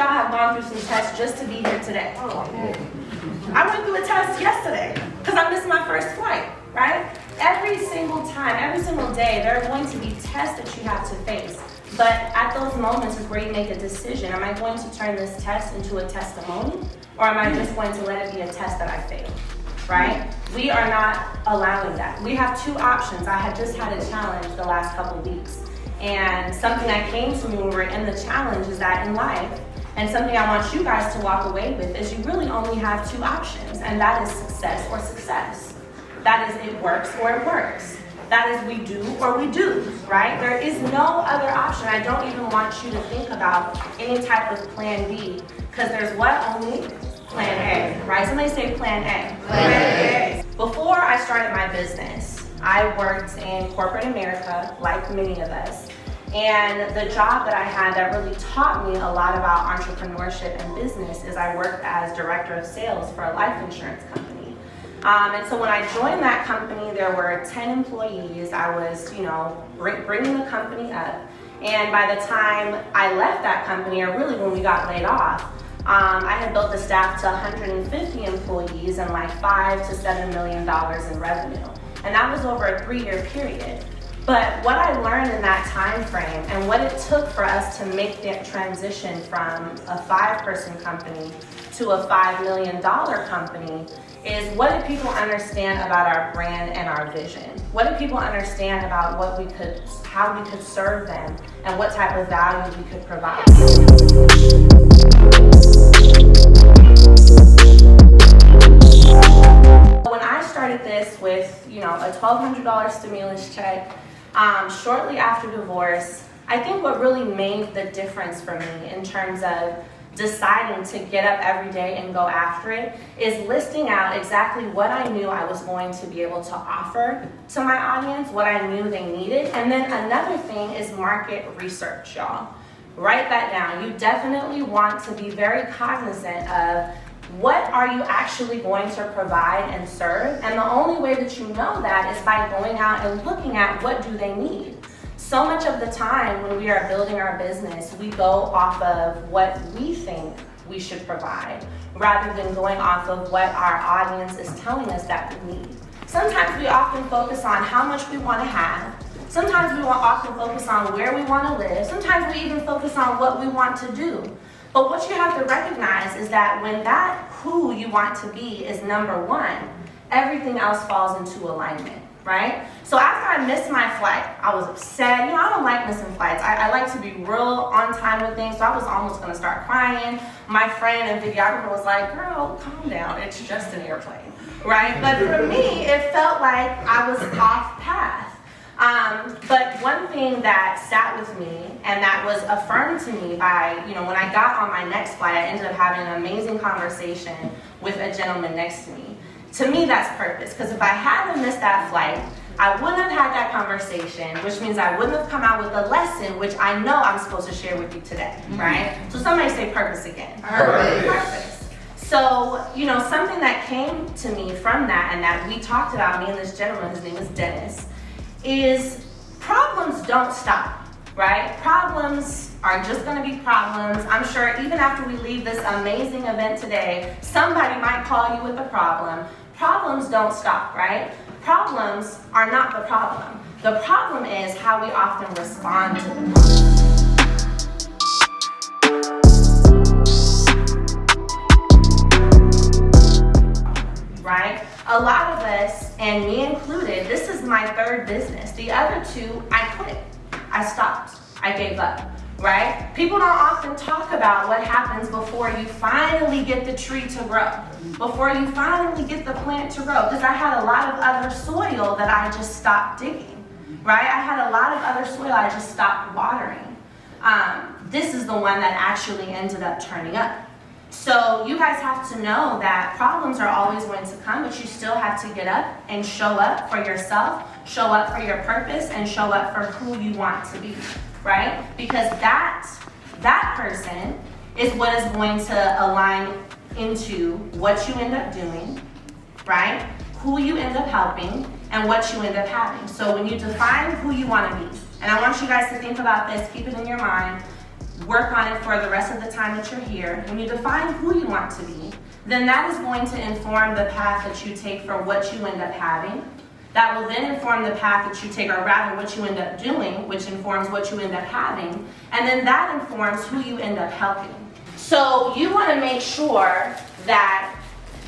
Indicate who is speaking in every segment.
Speaker 1: y'all have gone through some tests just to be here today? I went through a test yesterday because I missed my first flight, right? Every single time, every single day, there are going to be tests that you have to face. But at those moments is where you make a decision. Am I going to turn this test into a testimony? Or am I just going to let it be a test that I failed, right? We are not allowing that. We have two options. I had just had a challenge the last couple of weeks. And something that came to me when we were in the challenge is that in life, and something I want you guys to walk away with, is you really only have two options, and that is success or success. That is it works or it works. That is we do or we do, right? There is no other option. I don't even want you to think about any type of plan B, because there's what only? Plan A, right? Somebody say plan A. Plan A. Before I started my business, I worked in corporate America, like many of us. And the job that I had that really taught me a lot about entrepreneurship and business is I worked as director of sales for a life insurance company. And so when I joined that company, there were 10 employees. I was, bringing the company up. And by the time I left that company, or really when we got laid off, I had built the staff to 150 employees and like $5 to $7 million in revenue. And that was over a 3-year period. But what I learned in that time frame and what it took for us to make that transition from a 5-person company to a $5 million company is, what did people understand about our brand and our vision? What did people understand about how we could serve them and what type of value we could provide? When I started this with, a $1,200 stimulus check, shortly after divorce, I think what really made the difference for me in terms of deciding to get up every day and go after it is listing out exactly what I knew I was going to be able to offer to my audience, what I knew they needed. And then another thing is market research, y'all. Write that down. You definitely want to be very cognizant of what are you actually going to provide and serve? And the only way that you know that is by going out and looking at what do they need. So much of the time when we are building our business, we go off of what we think we should provide rather than going off of what our audience is telling us that we need. Sometimes we often focus on how much we want to have. Sometimes we often focus on where we want to live. Sometimes we even focus on what we want to do. But what you have to recognize is that when that who you want to be is number one, everything else falls into alignment, right? So after I missed my flight, I was upset. I don't like missing flights. I like to be real on time with things, so I was almost going to start crying. My friend and videographer was like, girl, calm down. It's just an airplane, right? But for me, it felt like I was off path. But one thing that sat with me and that was affirmed to me by, when I got on my next flight, I ended up having an amazing conversation with a gentleman next to me. To me, that's purpose, because if I hadn't missed that flight, I wouldn't have had that conversation, which means I wouldn't have come out with a lesson, which I know I'm supposed to share with you today, right? So somebody say purpose again. Purpose. So, something that came to me from that and that we talked about, me and this gentleman, his name is Dennis, is problems don't stop, right? Problems are just going to be problems. I'm sure even after we leave this amazing event today, somebody might call you with a problem. Problems don't stop, right? Problems are not the problem. The problem is how we often respond to them. Right? A lot of us, and me included, this is my third business. The other two, I quit. I stopped. I gave up, right? People don't often talk about what happens before you finally get the tree to grow, before you finally get the plant to grow, because I had a lot of other soil that I just stopped digging, right? I had a lot of other soil I just stopped watering. This is the one that actually ended up turning up. So you guys have to know that problems are always going to come, but you still have to get up and show up for yourself, show up for your purpose, and show up for who you want to be, right? Because that person is what is going to align into what you end up doing, right? Who you end up helping, and what you end up having. So when you define who you want to be, and I want you guys to think about this, keep it in your mind, work on it for the rest of the time that you're here, when you define who you want to be, then that is going to inform the path that you take for what you end up having. That will then inform the path that you take, or rather what you end up doing, which informs what you end up having, and then that informs who you end up helping. So you want to make sure that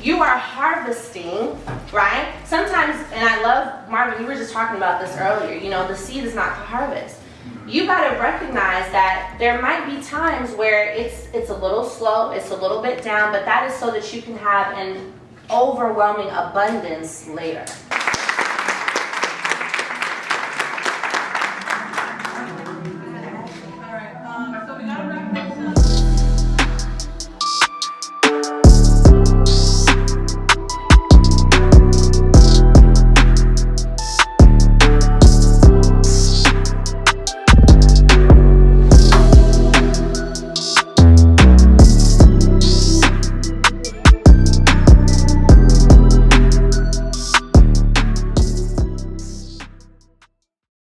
Speaker 1: you are harvesting, right? Sometimes, and I love, Marvin, you were just talking about this earlier, you know, the seed is not the harvest. You got to recognize that there might be times where it's a little slow, it's a little bit down, but that is so that you can have an overwhelming abundance later.